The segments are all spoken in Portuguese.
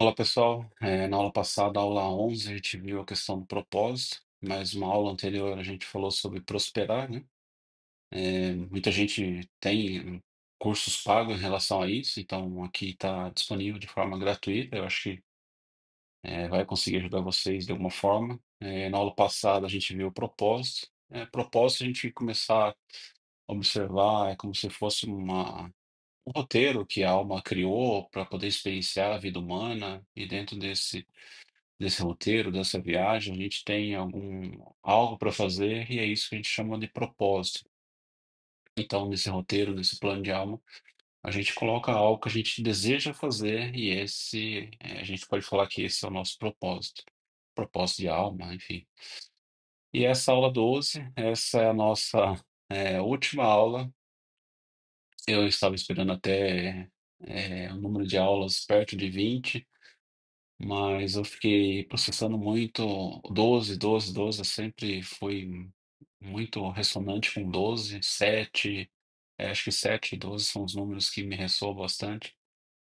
Olá pessoal, na aula passada, aula 11, a gente viu a questão do propósito, mas uma aula anterior a gente falou sobre prosperar, né? Muita gente tem cursos pagos em relação a isso, então aqui está disponível de forma gratuita, eu acho que vai conseguir ajudar vocês de alguma forma. Na aula passada a gente viu o propósito. Propósito a gente começar a observar, é como se fosse um roteiro que a alma criou para poder experienciar a vida humana, e dentro desse roteiro, dessa viagem, a gente tem algo para fazer e é isso que a gente chama de propósito. Então, nesse roteiro, nesse plano de alma, a gente coloca algo que a gente deseja fazer e a gente pode falar que esse é o nosso propósito. Propósito de alma, enfim. E essa aula 12, essa é a nossa última aula. Eu estava esperando até o número de aulas perto de 20. Mas eu fiquei processando muito 12, 12, 12. Eu sempre fui muito ressonante com 12, 7. Acho que 7 e 12 são os números que me ressoam bastante.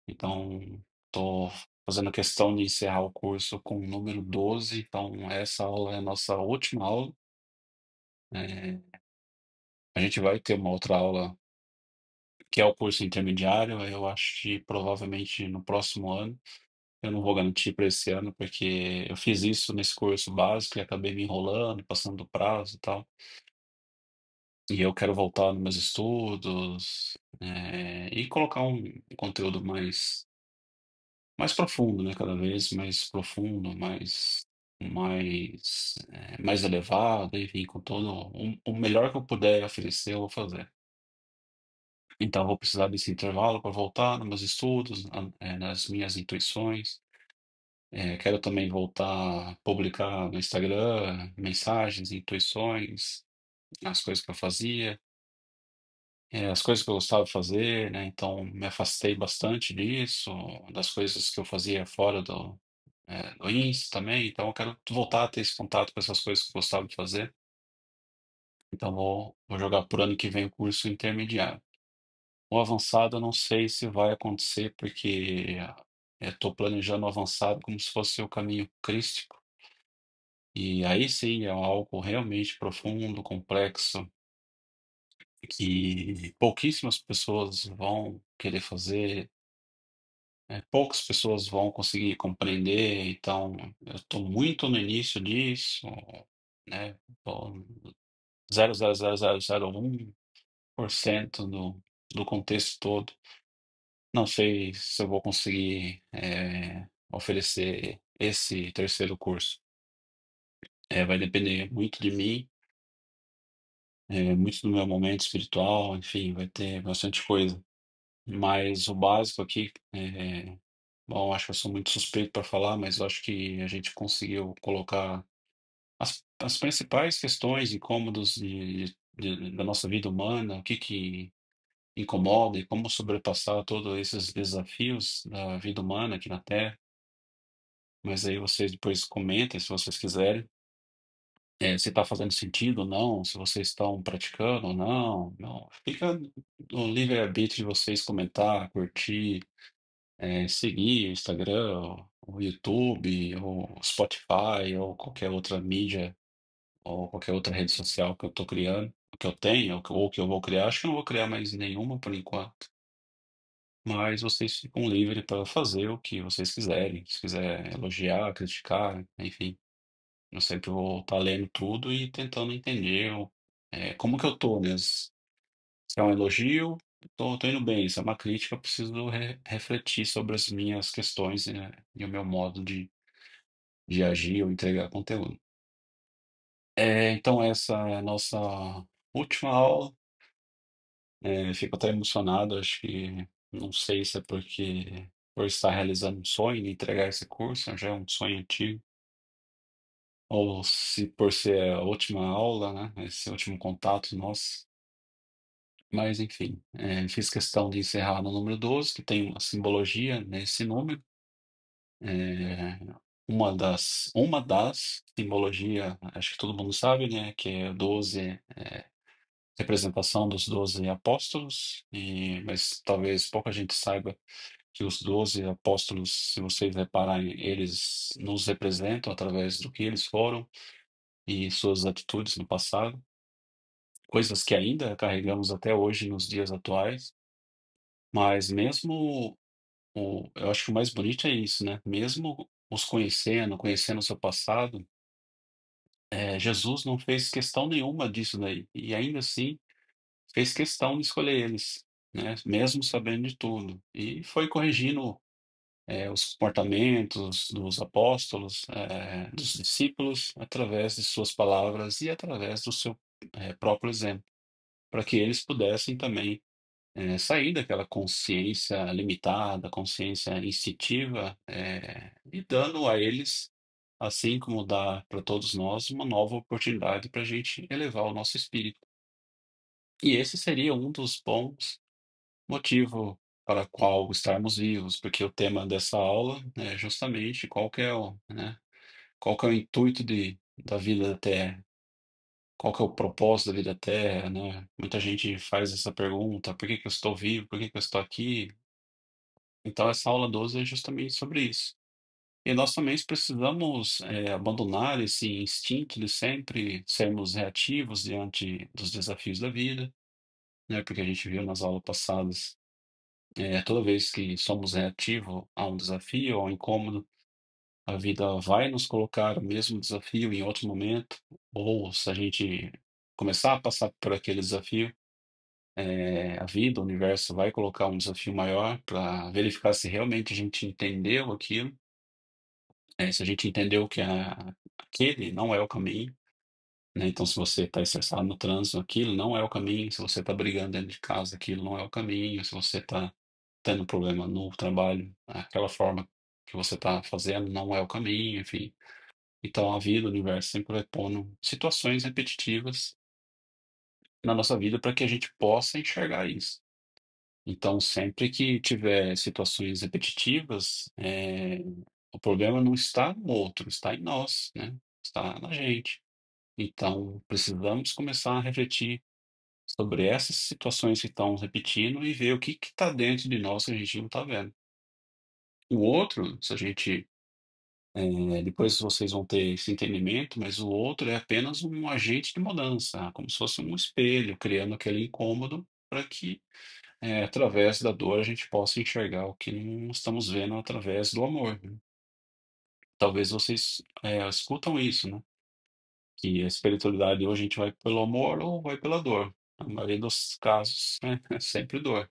Então, estou fazendo questão de encerrar o curso com o número 12. Então, essa aula é a nossa última aula. É, a gente vai ter uma outra aula que é o curso intermediário. Eu acho que provavelmente no próximo ano. Eu não vou garantir para esse ano, porque eu fiz isso nesse curso básico e acabei me enrolando, passando do prazo e tal. E eu quero voltar nos meus estudos, e colocar um conteúdo mais profundo, né? Cada vez mais profundo, mais elevado, enfim, com todo o melhor que eu puder oferecer, eu vou fazer. Então, eu vou precisar desse intervalo para voltar nos meus estudos, nas minhas intuições. Quero também voltar a publicar no Instagram mensagens, intuições, as coisas que eu fazia, as coisas que eu gostava de fazer, né? Então, me afastei bastante disso, das coisas que eu fazia fora do Insta também. Então, eu quero voltar a ter esse contato com essas coisas que eu gostava de fazer. Então, vou jogar por ano que vem o curso intermediário. O avançado, eu não sei se vai acontecer, porque estou planejando o avançado como se fosse o caminho crístico. E aí sim é algo realmente profundo, complexo, que pouquíssimas pessoas vão querer fazer, poucas pessoas vão conseguir compreender. Então, eu estou muito no início disso, né? Tô 0,00001% do contexto todo. Não sei se eu vou conseguir oferecer esse terceiro curso. Vai depender muito de mim. Muito do meu momento espiritual, enfim, vai ter bastante coisa. Mas o básico aqui, bom, acho que eu sou muito suspeito para falar, mas eu acho que a gente conseguiu colocar as principais questões, incômodos da nossa vida humana, o que que incomoda e como sobrepassar todos esses desafios da vida humana aqui na Terra. Mas aí vocês depois comentem, se vocês quiserem. Se está fazendo sentido ou não, se vocês estão praticando ou não. Não, fica no livre-arbítrio de vocês comentar, curtir, seguir o Instagram, o YouTube, o Spotify, ou qualquer outra mídia, ou qualquer outra rede social que eu estou criando, que eu tenho, ou que eu vou criar. Acho que eu não vou criar mais nenhuma por enquanto. Mas vocês ficam livres para fazer o que vocês quiserem. Se quiser elogiar, criticar, enfim. Eu sempre vou estar lendo tudo e tentando entender como que eu tô, né? Se é um elogio, tô indo bem. Se é uma crítica, eu preciso refletir sobre as minhas questões, né, e o meu modo de agir ou entregar conteúdo. Então, essa é a nossa última aula. Fico até emocionado, acho que não sei se é porque por estar realizando um sonho e entregar esse curso, já é um sonho antigo. Ou se por ser a última aula, né? Esse último contato nosso. Mas, enfim, fiz questão de encerrar no número 12, que tem uma simbologia nesse número. É, uma das simbologia, acho que todo mundo sabe, né? Que é 12, representação dos 12 apóstolos, mas talvez pouca gente saiba que os 12 apóstolos, se vocês repararem, eles nos representam através do que eles foram e suas atitudes no passado, coisas que ainda carregamos até hoje nos dias atuais, mas mesmo eu acho que o mais bonito é isso, né, mesmo os conhecendo o seu passado, Jesus não fez questão nenhuma disso daí, e ainda assim fez questão de escolher eles, né, mesmo sabendo de tudo, e foi corrigindo os comportamentos dos apóstolos, dos discípulos, através de suas palavras e através do seu próprio exemplo, para que eles pudessem também sair daquela consciência limitada, consciência instintiva, e dando a eles, assim como dá para todos nós, uma nova oportunidade para a gente elevar o nosso espírito. E esse seria um dos bons motivo para qual estarmos vivos, porque o tema dessa aula é justamente qual que é qual que é o intuito da vida da Terra, qual que é o propósito da vida da Terra, né? Muita gente faz essa pergunta, por que que eu estou vivo, por que que eu estou aqui? Então essa aula 12 é justamente sobre isso. E nós também precisamos abandonar esse instinto de sempre sermos reativos diante dos desafios da vida, né? Porque a gente viu nas aulas passadas. Toda vez que somos reativos a um desafio, a um incômodo, a vida vai nos colocar o mesmo desafio em outro momento, ou se a gente começar a passar por aquele desafio, a vida, o universo vai colocar um desafio maior para verificar se realmente a gente entendeu aquilo, se a gente entendeu que aquele não é o caminho, né? Então, se você está estressado no trânsito, aquilo não é o caminho. Se você está brigando dentro de casa, aquilo não é o caminho. Se você está tendo problema no trabalho, aquela forma que você está fazendo não é o caminho, enfim. Então, a vida, o universo sempre vai pondo situações repetitivas na nossa vida para que a gente possa enxergar isso. Então, sempre que tiver situações repetitivas, o problema não está no outro, está em nós, né? Está na gente. Então, precisamos começar a refletir sobre essas situações que estão repetindo e ver o que está dentro de nós que a gente não está vendo. O outro, se a gente, depois vocês vão ter esse entendimento, mas o outro é apenas um agente de mudança, como se fosse um espelho, criando aquele incômodo para que, através da dor, a gente possa enxergar o que não estamos vendo através do amor, né? Talvez vocês escutam isso, né? Que a espiritualidade hoje a gente vai pelo amor ou vai pela dor. Na maioria dos casos, né, é sempre dor.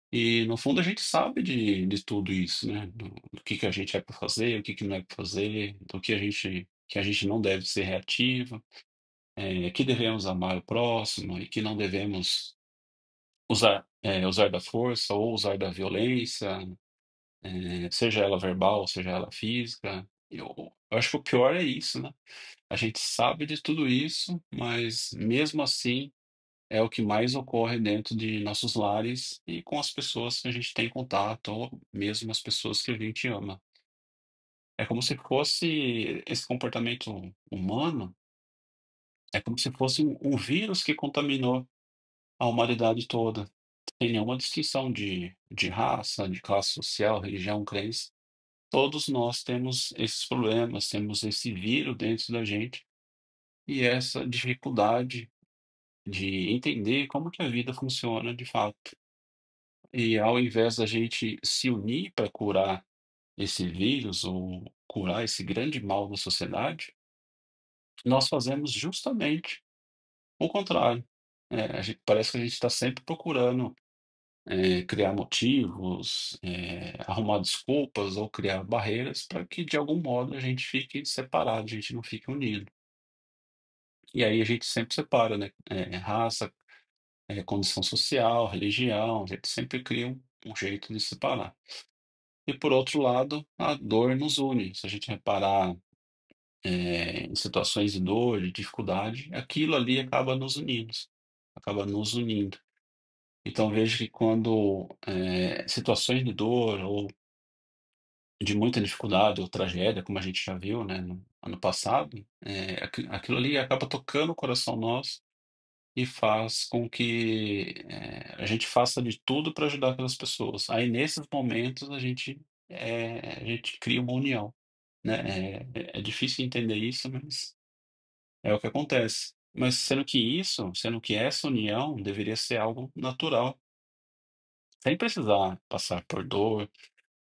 E no fundo a gente sabe de tudo isso, né? Do que a gente é para fazer, o que não é para fazer, do que a gente não deve ser reativo, que devemos amar o próximo e que não devemos usar da força ou usar da violência, seja ela verbal, seja ela física. Eu acho que o pior é isso, né? A gente sabe de tudo isso, mas mesmo assim é o que mais ocorre dentro de nossos lares e com as pessoas que a gente tem contato, ou mesmo as pessoas que a gente ama. É como se fosse esse comportamento humano, é como se fosse um vírus que contaminou a humanidade toda, sem nenhuma distinção de raça, de classe social, religião, crença. Todos nós temos esses problemas, temos esse vírus dentro da gente e essa dificuldade de entender como que a vida funciona de fato. E ao invés da gente se unir para curar esse vírus ou curar esse grande mal da sociedade, nós fazemos justamente o contrário. Parece que a gente está sempre procurando criar motivos, arrumar desculpas ou criar barreiras para que de algum modo a gente fique separado, a gente não fique unido. E aí a gente sempre separa, né? Raça, condição social, religião, a gente sempre cria um jeito de separar. E por outro lado, a dor nos une. Se a gente reparar, em situações de dor, de dificuldade, aquilo ali acaba nos unindo. Então vejo que quando, situações de dor ou de muita dificuldade ou tragédia, como a gente já viu, né, no ano passado, aquilo ali acaba tocando o coração nosso e faz com que, a gente faça de tudo para ajudar aquelas pessoas. Aí nesses momentos a gente cria uma união, né. É difícil entender isso, mas é o que acontece. Mas sendo que essa união deveria ser algo natural, sem precisar passar por dor,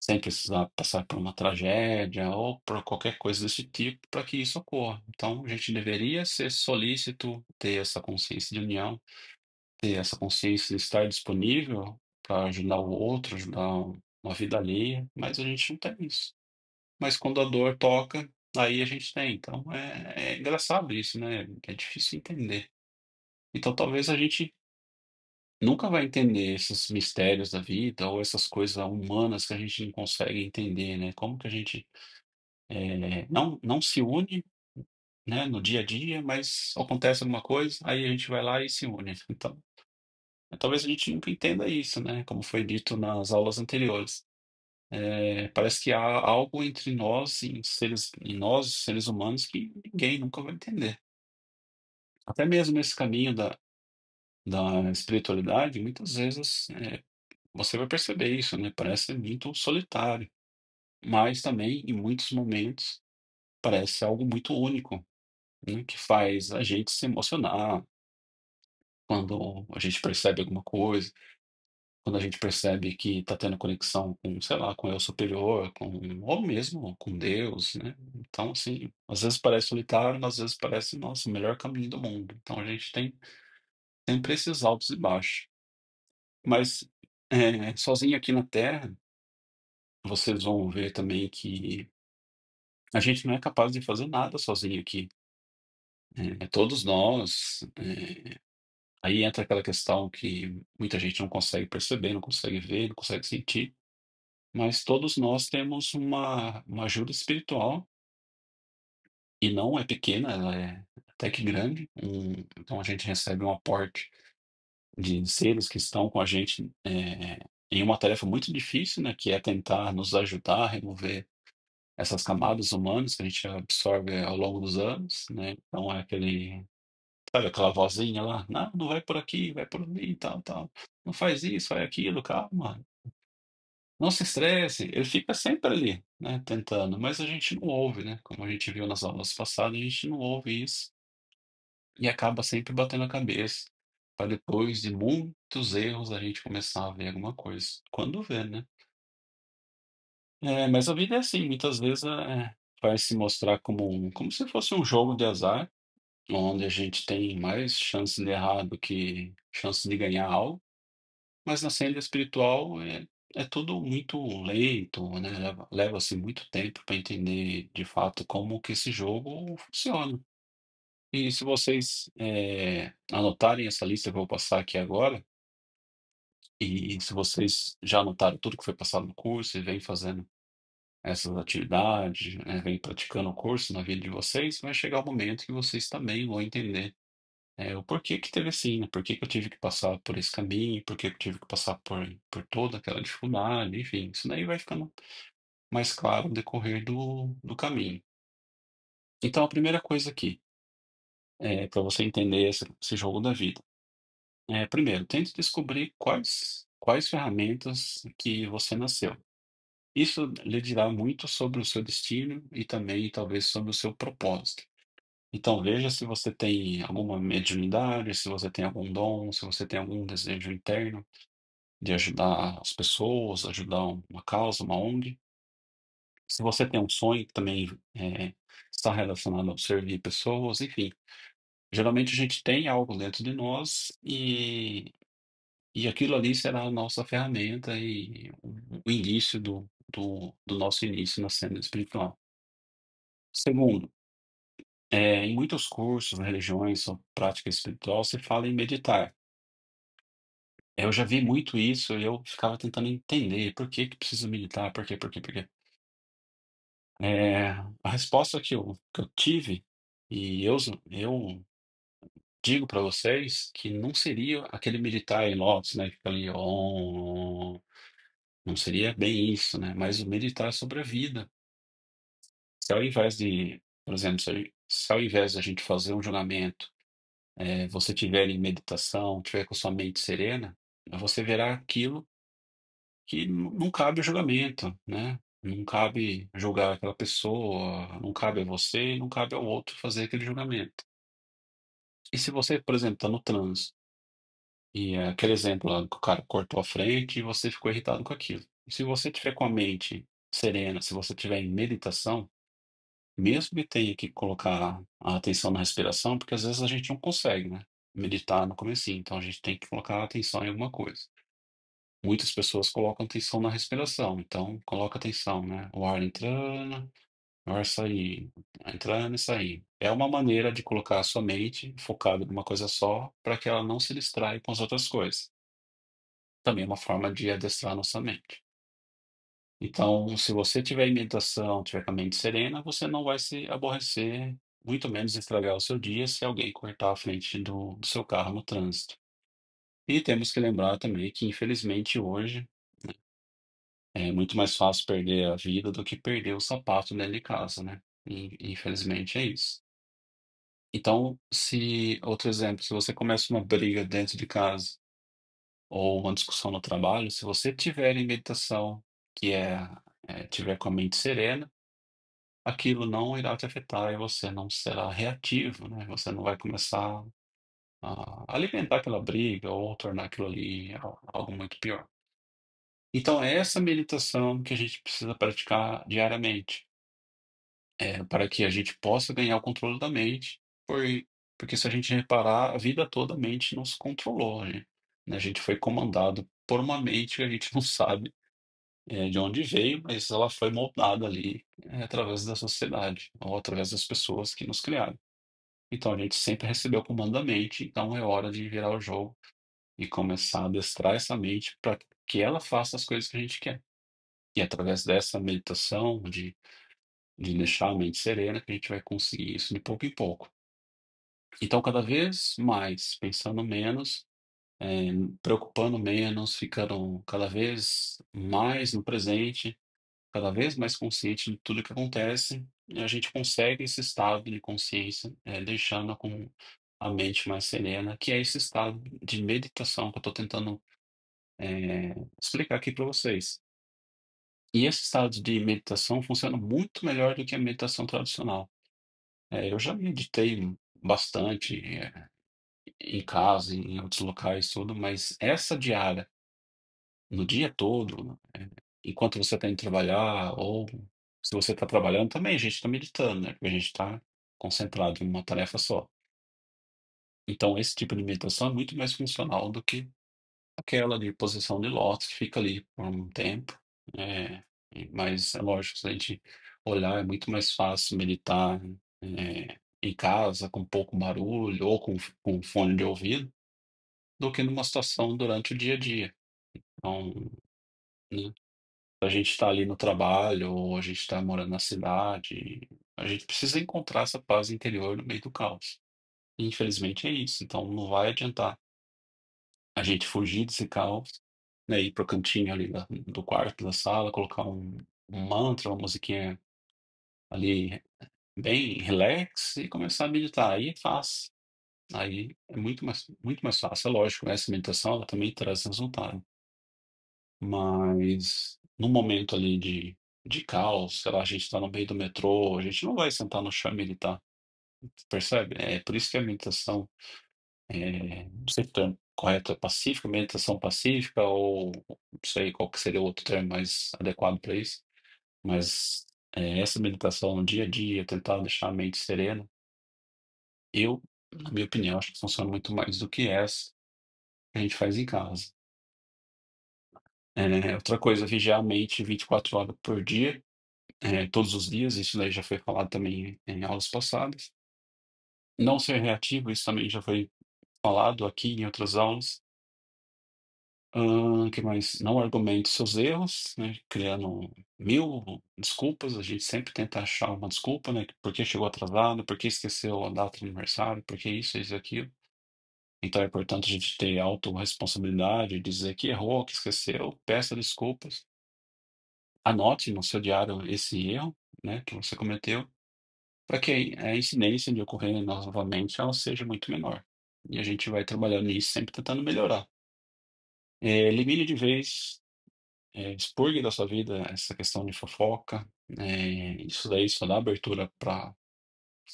sem precisar passar por uma tragédia ou por qualquer coisa desse tipo para que isso ocorra. Então a gente deveria ser solícito, ter essa consciência de união, ter essa consciência de estar disponível para ajudar o outro, ajudar uma vida alheia, mas a gente não tem isso. Mas quando a dor toca, aí a gente tem. Então é engraçado isso, né? É difícil entender. Então talvez a gente nunca vai entender esses mistérios da vida ou essas coisas humanas que a gente não consegue entender, né? Como que a gente não se une, né, no dia a dia, mas acontece alguma coisa, aí a gente vai lá e se une. Então, talvez a gente nunca entenda isso, né? Como foi dito nas aulas anteriores. Parece que há algo entre nós, em nós, seres humanos, que ninguém nunca vai entender. Até mesmo nesse caminho da espiritualidade, muitas vezes você vai perceber isso, né? Parece muito solitário, mas também, em muitos momentos, parece algo muito único, né? Que faz a gente se emocionar quando a gente percebe alguma coisa, quando a gente percebe que está tendo conexão com, sei lá, com o eu superior, ou mesmo com Deus, né? Então, assim, às vezes parece solitário, mas às vezes parece, nossa, o melhor caminho do mundo. Então a gente tem sempre esses altos e baixos. Mas sozinho aqui na Terra, vocês vão ver também que a gente não é capaz de fazer nada sozinho aqui. Todos nós. Aí entra aquela questão que muita gente não consegue perceber, não consegue ver, não consegue sentir, mas todos nós temos uma ajuda espiritual, e não é pequena, ela é até que grande. Então a gente recebe um aporte de seres que estão com a gente em uma tarefa muito difícil, né, que é tentar nos ajudar a remover essas camadas humanas que a gente absorve ao longo dos anos, né? Então é sabe aquela vozinha lá, não, não vai por aqui, vai por ali, tal, tal. Não faz isso, faz aquilo, calma. Não se estresse. Ele fica sempre ali, né, tentando, mas a gente não ouve, né? Como a gente viu nas aulas passadas, a gente não ouve isso e acaba sempre batendo a cabeça, para depois de muitos erros a gente começar a ver alguma coisa. Quando vê, né? Mas a vida é assim, muitas vezes vai se mostrar como se fosse um jogo de azar, onde a gente tem mais chances de errar do que chances de ganhar algo, mas na senda espiritual é tudo muito lento, né? Leva-se muito tempo para entender de fato como que esse jogo funciona. E se vocês anotarem essa lista que eu vou passar aqui agora, e se vocês já anotaram tudo que foi passado no curso e vem fazendo essas atividades, né, vem praticando o curso na vida de vocês, vai chegar o momento que vocês também vão entender o porquê que teve assim, né? Por que que eu tive que passar por esse caminho, por que que eu tive que passar por toda aquela dificuldade, enfim, isso daí vai ficando mais claro no decorrer do caminho. Então, a primeira coisa aqui, para você entender esse jogo da vida, primeiro, tente descobrir quais ferramentas que você nasceu. Isso lhe dirá muito sobre o seu destino e também, talvez, sobre o seu propósito. Então, veja se você tem alguma mediunidade, se você tem algum dom, se você tem algum desejo interno de ajudar as pessoas, ajudar uma causa, uma ONG. Se você tem um sonho que também está relacionado a servir pessoas, enfim. Geralmente a gente tem algo dentro de nós e aquilo ali será a nossa ferramenta e o início do nosso início na cena espiritual. Segundo, em muitos cursos, religiões ou prática espiritual, se fala em meditar. Eu já vi muito isso e eu ficava tentando entender por que que precisa meditar, por quê. A resposta que eu tive, e eu digo para vocês que não seria aquele meditar em lótus, né, que fica ali, não seria bem isso, né, mas o meditar sobre a vida. Se ao invés de, por exemplo, se ao invés de a gente fazer um julgamento você tiver em meditação, tiver com sua mente serena, você verá aquilo que não cabe o julgamento, né? Não cabe julgar aquela pessoa, não cabe a você e não cabe ao outro fazer aquele julgamento. E se você, por exemplo, está no trânsito e é aquele exemplo lá que o cara cortou a frente e você ficou irritado com aquilo. E se você tiver com a mente serena, se você tiver em meditação, mesmo que tenha que colocar a atenção na respiração, porque às vezes a gente não consegue, né, meditar no comecinho, então a gente tem que colocar a atenção em alguma coisa. Muitas pessoas colocam atenção na respiração, então coloca atenção, né, o ar entrando, o ar saindo, entrando e saindo. É uma maneira de colocar a sua mente focada numa coisa só, para que ela não se distraia com as outras coisas. Também é uma forma de adestrar a nossa mente. Então, se você tiver em meditação, tiver com a mente serena, você não vai se aborrecer, muito menos estragar o seu dia se alguém cortar a frente do seu carro no trânsito. E temos que lembrar também que, infelizmente, hoje é muito mais fácil perder a vida do que perder o sapato dentro de casa, né? Infelizmente é isso. Então, se, outro exemplo, se você começa uma briga dentro de casa ou uma discussão no trabalho, se você tiver em meditação, que tiver com a mente serena, aquilo não irá te afetar e você não será reativo, né? Você não vai começar a alimentar aquela briga ou tornar aquilo ali algo muito pior. Então, é essa meditação que a gente precisa praticar diariamente, para que a gente possa ganhar o controle da mente, por- porque se a gente reparar, a vida toda a mente nos controlou, né? A gente foi comandado por uma mente que a gente não sabe, de onde veio, mas ela foi moldada ali, através da sociedade ou através das pessoas que nos criaram. Então a gente sempre recebeu o comando da mente, então é hora de virar o jogo e começar a adestrar essa mente para que ela faça as coisas que a gente quer. E através dessa meditação, de deixar a mente serena, que a gente vai conseguir isso de pouco em pouco. Então, cada vez mais, pensando menos, preocupando menos, ficando cada vez mais no presente, cada vez mais consciente de tudo que acontece, e a gente consegue esse estado de consciência, deixando com a mente mais serena, que é esse estado de meditação que eu estou tentando explicar aqui para vocês. E esse estado de meditação funciona muito melhor do que a meditação tradicional. Eu já meditei bastante, em casa, em outros locais, tudo, mas essa diária, no dia todo, enquanto você está indo trabalhar, ou se você está trabalhando também, a gente está meditando, né? Porque a gente está concentrado em uma tarefa só. Então, esse tipo de meditação é muito mais funcional do que aquela de posição de lótus, que fica ali por um tempo. É, mas é lógico, se a gente olhar, é muito mais fácil meditar em casa, com pouco barulho, ou com fone de ouvido, do que numa situação durante o dia a dia. Então, né, a gente está ali no trabalho, ou a gente está morando na cidade, a gente precisa encontrar essa paz interior no meio do caos. E, infelizmente é isso. Então não vai adiantar a gente fugir desse caos, né, ir pro cantinho ali do quarto, da sala, colocar um mantra, uma musiquinha ali bem relax e começar a meditar. Aí é fácil. Aí é muito mais fácil. É lógico, essa meditação ela também traz resultado. Mas no momento ali de caos, sei lá, a gente está no meio do metrô, a gente não vai sentar no chão e meditar, percebe? É por isso que a meditação, não sei se o termo correto é pacífica, meditação pacífica, ou não sei qual que seria o outro termo mais adequado para isso, mas essa meditação no dia a dia, tentar deixar a mente serena, eu, na minha opinião, acho que funciona muito mais do que essa que a gente faz em casa. Outra coisa, vigiar a mente 24 horas por dia, todos os dias, isso daí já foi falado também em aulas passadas. Não ser reativo, isso também já foi falado aqui em outras aulas. Que mais? Não argumente seus erros, né? Criando mil desculpas. A gente sempre tenta achar uma desculpa, né? Por que chegou atrasado, por que esqueceu a data do aniversário, por que isso e aquilo. Então é importante a gente ter autorresponsabilidade, dizer que errou, que esqueceu, peça desculpas, anote no seu diário esse erro, né, que você cometeu, para que a incidência de ocorrer novamente ela seja muito menor. e a gente vai trabalhando nisso, sempre tentando melhorar. Elimine de vez, expurgue da sua vida essa questão de fofoca, isso daí só dá abertura para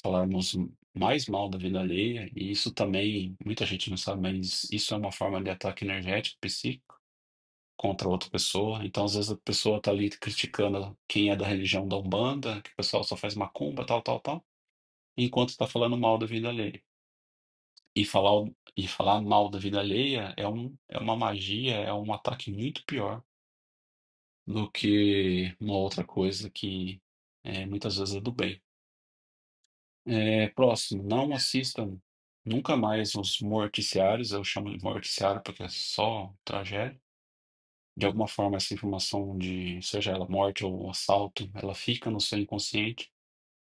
falarmos mais mal da vida alheia, e isso também, muita gente não sabe, mas isso é uma forma de ataque energético, psíquico, contra outra pessoa. Então, às vezes, a pessoa tá ali criticando quem é da religião da Umbanda, que o pessoal só faz macumba, tal, tal, tal, enquanto está falando mal da vida alheia. E falar mal da vida alheia é uma magia, é um ataque muito pior do que uma outra coisa que muitas vezes é do bem. Próximo, não assistam nunca mais os morticiários, eu chamo de morticiário porque é só tragédia. De alguma forma, essa informação de, seja ela morte ou assalto, ela fica no seu inconsciente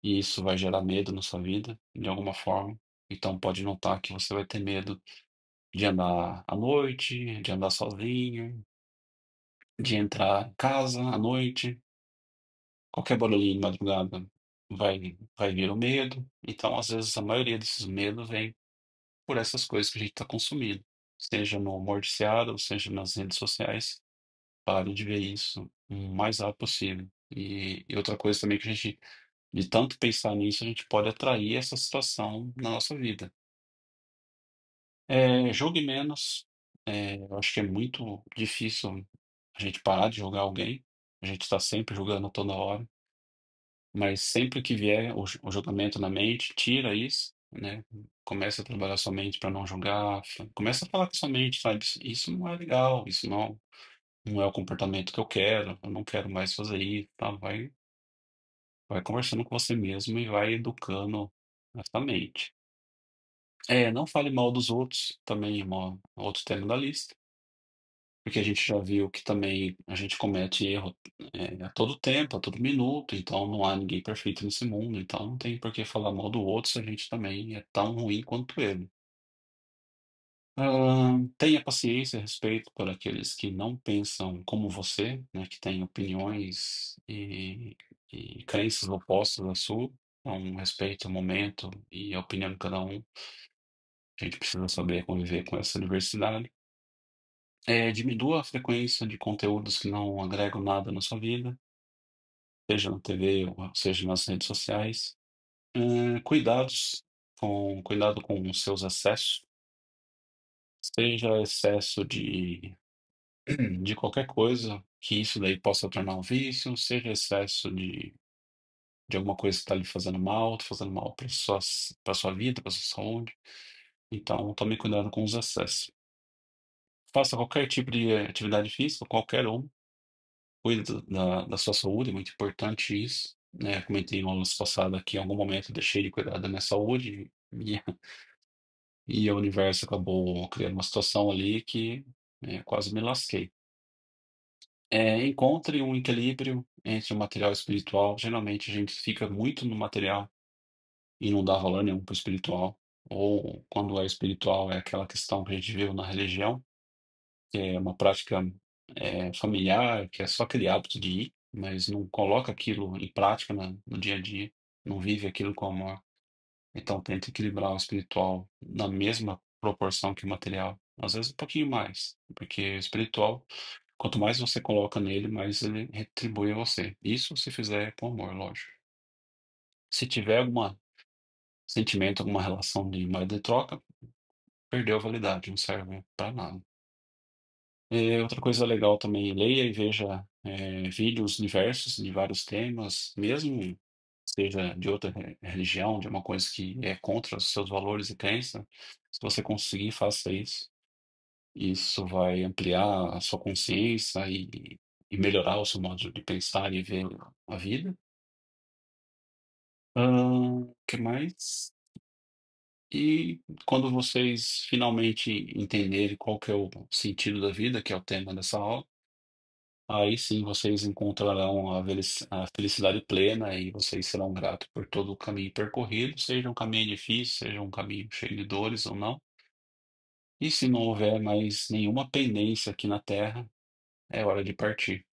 e isso vai gerar medo na sua vida, de alguma forma. Então, pode notar que você vai ter medo de andar à noite, de andar sozinho, de entrar em casa à noite. Qualquer barulhinho de madrugada vai vir o medo. Então, às vezes, a maioria desses medos vem por essas coisas que a gente está consumindo, seja no noticiário, ou seja nas redes sociais. Pare de ver isso o mais rápido possível. E outra coisa também que a gente, de tanto pensar nisso, a gente pode atrair essa situação na nossa vida. Julgue menos. Eu acho que é muito difícil a gente parar de julgar alguém. A gente está sempre julgando toda hora. Mas sempre que vier o julgamento na mente, tira isso, né? Começa a trabalhar sua mente para não julgar. Começa a falar com sua mente, sabe? Isso não é legal, isso não é o comportamento que eu não quero mais fazer isso, tá? Vai conversando com você mesmo e vai educando essa mente. Não fale mal dos outros, também é outro tema da lista, porque a gente já viu que também a gente comete erro a todo tempo, a todo minuto, então não há ninguém perfeito nesse mundo, então não tem por que falar mal do outro se a gente também é tão ruim quanto ele. Tenha paciência e respeito por aqueles que não pensam como você, né, que têm opiniões e crenças opostas à sua. Então, respeite o momento e a opinião de cada um. A gente precisa saber conviver com essa diversidade. Diminua a frequência de conteúdos que não agregam nada na sua vida, seja na TV ou seja nas redes sociais. Cuidado com os seus excessos, seja excesso de qualquer coisa que isso daí possa tornar um vício, seja excesso de alguma coisa que está lhe fazendo mal para sua vida, para sua saúde. Então, tome cuidado com os excessos. Faça qualquer tipo de atividade física, qualquer um. Cuide da sua saúde, é muito importante isso. Né? Comentei no ano passado que em algum momento eu deixei de cuidar da minha saúde e o universo acabou criando uma situação ali que quase me lasquei. Encontre um equilíbrio entre o material e o espiritual. Geralmente a gente fica muito no material e não dá valor nenhum para o espiritual. Ou quando é espiritual, é aquela questão que a gente viu na religião, que é uma prática familiar, que é só aquele hábito de ir, mas não coloca aquilo em prática no dia a dia, não vive aquilo com amor. Então tenta equilibrar o espiritual na mesma proporção que o material. Às vezes um pouquinho mais, porque o espiritual, quanto mais você coloca nele, mais ele retribui a você. Isso se fizer com amor, lógico. Se tiver algum sentimento, alguma relação de moeda de troca, perdeu a validade, não serve para nada. Outra coisa legal também, leia e veja vídeos diversos de vários temas, mesmo seja de outra religião, de uma coisa que é contra os seus valores e crenças. Se você conseguir, faça isso. Isso vai ampliar a sua consciência e melhorar o seu modo de pensar e ver a vida. Que mais? E quando vocês finalmente entenderem qual que é o sentido da vida, que é o tema dessa aula, aí sim vocês encontrarão a felicidade plena e vocês serão gratos por todo o caminho percorrido, seja um caminho difícil, seja um caminho cheio de dores ou não. E se não houver mais nenhuma pendência aqui na Terra, é hora de partir.